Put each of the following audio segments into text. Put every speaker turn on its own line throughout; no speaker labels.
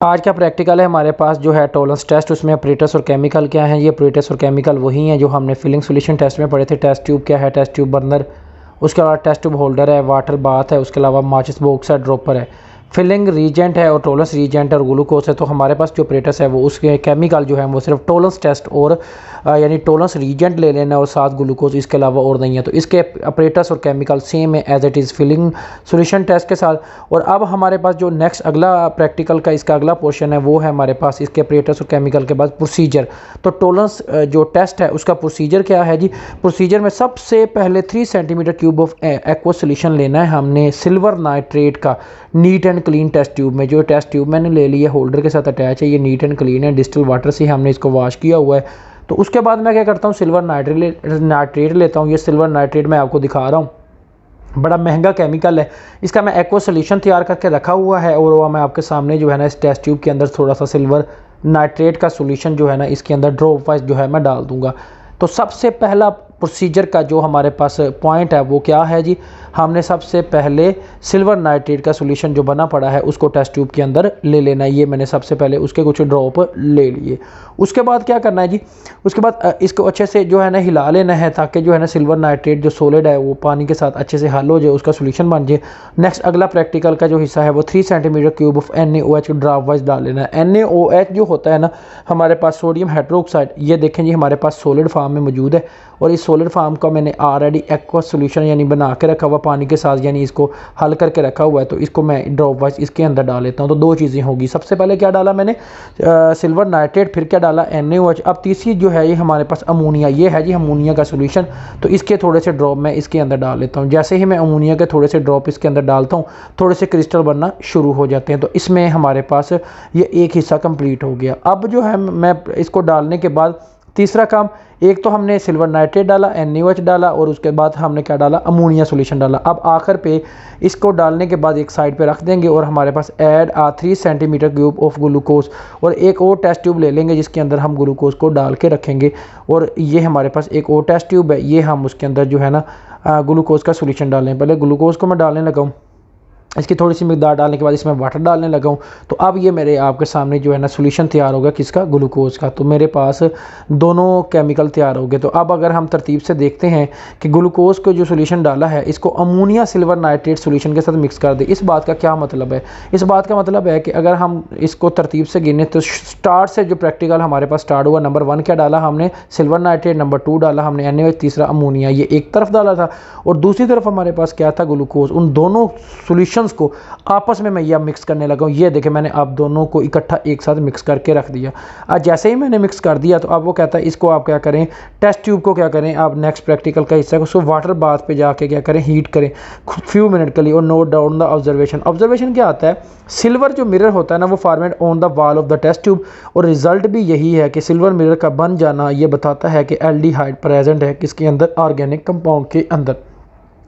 आज का प्रैक्टिकल है हमारे पास जो है टॉलरेंस टेस्ट। उसमें ऑपरेटर्स और केमिकल क्या हैं। ये ऑपरेटर्स और केमिकल वही हैं जो हमने फिलिंग सॉल्यूशन टेस्ट में पढ़े थे। टेस्ट ट्यूब क्या है, टेस्ट ट्यूब बर्नर, उसके अलावा टेस्ट ट्यूब होल्डर है, वाटर बाथ है, उसके अलावा माचिस बॉक्स है, ड्रॉपर है, फिलिंग रीजेंट है और टॉलरेंस रीजेंट और ग्लूकोज है। तो हमारे पास जो ऑपरेटर्स है वो उसके केमिकल जो है वो सिर्फ टॉलरेंस टेस्ट और यानी टॉलरेंस रीजेंट ले लेना और साथ ग्लूकोज, इसके अलावा और नहीं है। तो इसके ऑपरेटर्स और केमिकल सेम है as it is filling solution test के साथ। और अब हमारे पास जो नेक्स्ट अगला प्रैक्टिकल का इसका अगला पोर्शन है वो है हमारे पास इसके ऑपरेटर्स और केमिकल के बाद प्रोसीजर। तो टॉलरेंस जो टेस्ट है उसका प्रोसीजर क्या है जी। प्रोसीजर में सबसे पहले 3 centimetre cube of aqua solution लेना है हमने सिल्वर नाइट्रेट का neat and clean test tube में। जो टेस्ट ट्यूब मैंने ले ली है होल्डर के साथ अटैच है, ये नीट एंड क्लीन है, डिस्टिल वाटर से हमने इसको वॉश किया हुआ है। तो उसके बाद मैं क्या करता हूँ, सिल्वर नाइट्रेट लेता हूँ। ये सिल्वर नाइट्रेट मैं आपको दिखा रहा हूँ, बड़ा महंगा केमिकल है। इसका मैं एक्वा सॉल्यूशन तैयार करके रखा हुआ है और वो मैं आपके सामने जो है ना इस टेस्ट ट्यूब के अंदर थोड़ा सा सिल्वर नाइट्रेट का सॉल्यूशन जो है ना इसके अंदर ड्रॉप वाइज जो है मैं डाल दूंगा। तो सबसे पहला प्रोसीजर का जो हमारे पास पॉइंट है वो क्या है जी, हमने सबसे पहले सिल्वर नाइट्रेट का सॉल्यूशन जो बना पड़ा है उसको टेस्ट ट्यूब के अंदर ले लेना है। ये मैंने सबसे पहले उसके कुछ ड्रॉप ले लिए। उसके बाद क्या करना है जी, उसके बाद इसको अच्छे से जो है ना हिला लेना है ताकि जो है ना सिल्वर नाइट्रेट जो सॉलिड है वो पानी के साथ अच्छे से हल हो जाए, उसका सॉल्यूशन बन जाए। नेक्स्ट अगला प्रैक्टिकल का जो हिस्सा है वो 3 centimetre cube of NaOH drop wise डाल लेना है। NaOH जो होता है ना हमारे पास सोडियम हाइड्रोक्साइड, ये देखें जी हमारे पास सॉलिड फॉर्म में मौजूद है और इस सॉलिड फॉर्म का मैंने ऑलरेडी एक्वा सॉल्यूशन यानी बना के रखा हुआ पानी के साथ, यानी इसको हल करके रखा हुआ है। तो इसको मैं ड्रॉप वाइज इसके अंदर डाल लेता हूँ। तो 2 चीज़ें होगी, सबसे पहले क्या डाला मैंने सिल्वर नाइट्रेट, फिर क्या डाला NaOH। अब तीसरी जो है ये हमारे पास अमोनिया, ये है जी अमोनिया का सॉल्यूशन। तो इसके थोड़े से ड्रॉप मैं इसके अंदर डाल लेता हूँ। जैसे ही मैं अमोनिया के थोड़े से ड्रॉप इसके अंदर डालता हूँ थोड़े से क्रिस्टल बनना शुरू हो जाते हैं। तो इसमें हमारे पास ये एक हिस्सा कंप्लीट हो गया। अब जो है मैं इसको डालने के बाद तीसरा काम, एक तो हमने सिल्वर नाइट्रेट डाला, NaOH डाला और उसके बाद हमने क्या डाला, अमोनिया सॉल्यूशन डाला। अब आखिर पे इसको डालने के बाद एक साइड पे रख देंगे और हमारे पास add 3 centimetre cube of glucose और एक और टेस्ट ट्यूब ले लेंगे जिसके अंदर हम ग्लूकोज को डाल के रखेंगे। और ये हमारे पास एक और टेस्ट ट्यूब है, ये हम उसके अंदर जो है ना ग्लूकोज का सॉल्यूशन डालें। पहले ग्लूकोज को मैं डालने लगा हूँ, इसकी थोड़ी सी मिकदार डालने के बाद इसमें वाटर डालने लगा हूँ। तो अब ये मेरे आपके सामने जो है ना सॉल्यूशन तैयार होगा किसका, ग्लूकोज का। तो मेरे पास दोनों केमिकल तैयार हो गए। तो अब अगर हम तरतीब से देखते हैं कि ग्लूकोज को जो सॉल्यूशन डाला है इसको अमोनिया सिल्वर नाइट्रेट सॉल्यूशन के साथ मिक्स कर दे। इस बात का क्या मतलब है, इस बात का मतलब है कि अगर हम इसको तरतीब से गिने तो स्टार्ट से जो प्रैक्टिकल हमारे पास स्टार्ट हुआ, नंबर 1 क्या डाला हमने, सिल्वर नाइट्रेट, नंबर 2 डाला हमने NaOH, तीसरा अमोनिया, ये एक तरफ डाला था और दूसरी तरफ हमारे पास क्या था, ग्लूकोज। उन दोनों सॉल्यूशन को आपस में मैं यह मिक्स करने लगा हूँ। ये देखें मैंने आप दोनों को इकट्ठा एक साथ मिक्स करके रख दिया। आज जैसे ही मैंने मिक्स कर दिया तो अब वो कहता है इसको आप क्या करें, टेस्ट ट्यूब को क्या करें, आप नेक्स्ट प्रैक्टिकल का हिस्सा है उसको वाटर बाथ पे जाके क्या करें, हीट करें फ्यू मिनट के लिए और note down the observation. Observation क्या आता है, सिल्वर जो मिरर होता है ना वो format on the wall of the test tube और रिजल्ट भी यही है कि सिल्वर मिरर का बन जाना ये बताता है कि एल्डिहाइड प्रेजेंट है किसके अंदर, ऑर्गेनिक कंपाउंड के अंदर।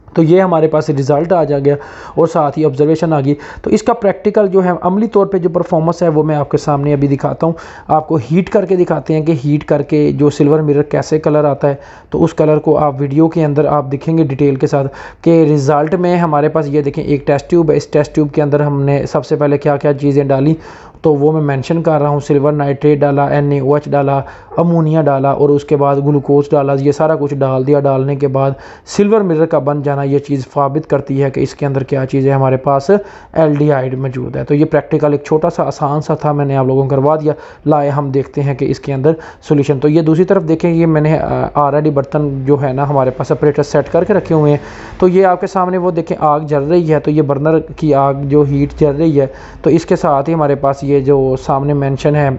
तो ये हमारे पास रिजल्ट आ जा गया और साथ ही ऑब्जर्वेशन आ गई। तो इसका प्रैक्टिकल जो है अमली तौर पे जो परफॉर्मेंस है वो मैं आपके सामने अभी दिखाता हूँ। आपको हीट करके दिखाते हैं कि हीट करके जो सिल्वर मिरर कैसे कलर आता है। तो उस कलर को आप वीडियो के अंदर आप दिखेंगे डिटेल के साथ कि रिज़ल्ट में हमारे पास ये देखें एक टेस्ट ट्यूब है। इस टेस्ट ट्यूब के अंदर हमने सबसे पहले क्या क्या चीज़ें डाली तो वो मैं मेंशन कर रहा हूँ। सिल्वर नाइट्रेट डाला, NaOH डाला, अमोनिया डाला और उसके बाद ग्लूकोज डाला। ये सारा कुछ डाल दिया। डालने के बाद सिल्वर मिरर का बन जाना ये चीज़ साबित करती है कि इसके अंदर क्या चीज़ है, हमारे पास एल्डिहाइड मौजूद है। तो ये प्रैक्टिकल एक छोटा सा आसान सा था, मैंने आप लोगों को करवा दिया। लाए हम देखते हैं कि इसके अंदर सॉल्यूशन। तो ये दूसरी तरफ देखें, ये मैंने ऑलरेडी बर्तन जो है ना हमारे पास ऑपरेटर सेट करके रखे हुए हैं। तो ये आपके सामने वो देखें आग जल रही है। तो ये बर्नर की आग जो हीट जल रही है। तो इसके साथ ही हमारे पास ये जो सामने मेंशन है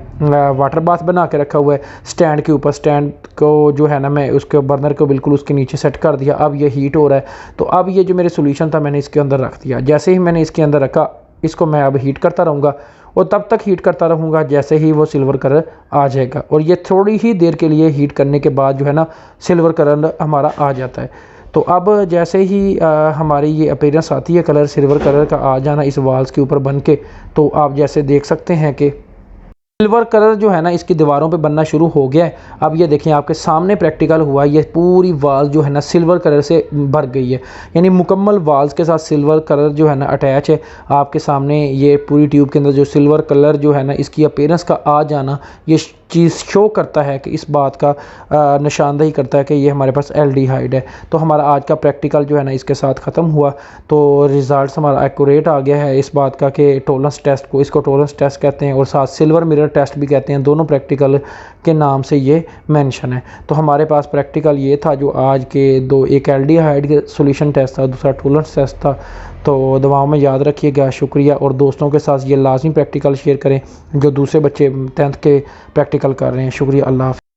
वाटर बाथ बना के रखा हुआ है स्टैंड के ऊपर। स्टैंड को जो है ना मैं उसके बर्नर को बिल्कुल उसके नीचे सेट कर दिया। अब ये हीट हो रहा है। तो अब ये जो मेरे सॉल्यूशन था मैंने इसके अंदर रख दिया। जैसे ही मैंने इसके अंदर रखा इसको मैं अब हीट करता रहूँगा और तब तक हीट करता रहूँगा जैसे ही वो सिल्वर कलर आ जाएगा। और ये थोड़ी ही देर के लिए हीट करने के बाद जो है ना सिल्वर कलर हमारा आ जाता है। तो अब जैसे ही हमारी ये अपीयरेंस आती है कलर सिल्वर कलर का आ जाना इस वाल्स के ऊपर बन के, तो आप जैसे देख सकते हैं कि सिल्वर कलर जो है ना इसकी दीवारों पे बनना शुरू हो गया है। अब ये देखें आपके सामने प्रैक्टिकल हुआ, ये पूरी वाल जो है ना सिल्वर कलर से भर गई है, यानी मुकम्मल वाल्स के साथ सिल्वर कलर जो है ना अटैच है। आपके सामने ये पूरी ट्यूब के अंदर जो सिल्वर कलर जो है ना इसकी अपीयरेंस का आ जाना, ये चीज़ शो करता है कि इस बात का निशानदही करता है कि ये हमारे पास एल्डिहाइड है। तो हमारा आज का प्रैक्टिकल जो है ना इसके साथ ख़त्म हुआ। तो रिज़ल्ट हमारा एक्यूरेट आ गया है इस बात का कि टॉलरेंस टेस्ट को, इसको टॉलरेंस टेस्ट कहते हैं और साथ सिल्वर मिरर टेस्ट भी कहते हैं, दोनों प्रैक्टिकल के नाम से ये मेंशन है। तो हमारे पास प्रैक्टिकल ये था जो आज के दो, एक एल्डिहाइड के सॉल्यूशन टेस्ट था, दूसरा टॉलरेंस टेस्ट था। तो दवाओं में याद रखिएगा। शुक्रिया। और दोस्तों के साथ ये लाजमी प्रैक्टिकल शेयर करें जो दूसरे बच्चे 10th के प्रैक्टिकल कर रहे हैं। शुक्रिया। अल्लाह हाफ़िज़।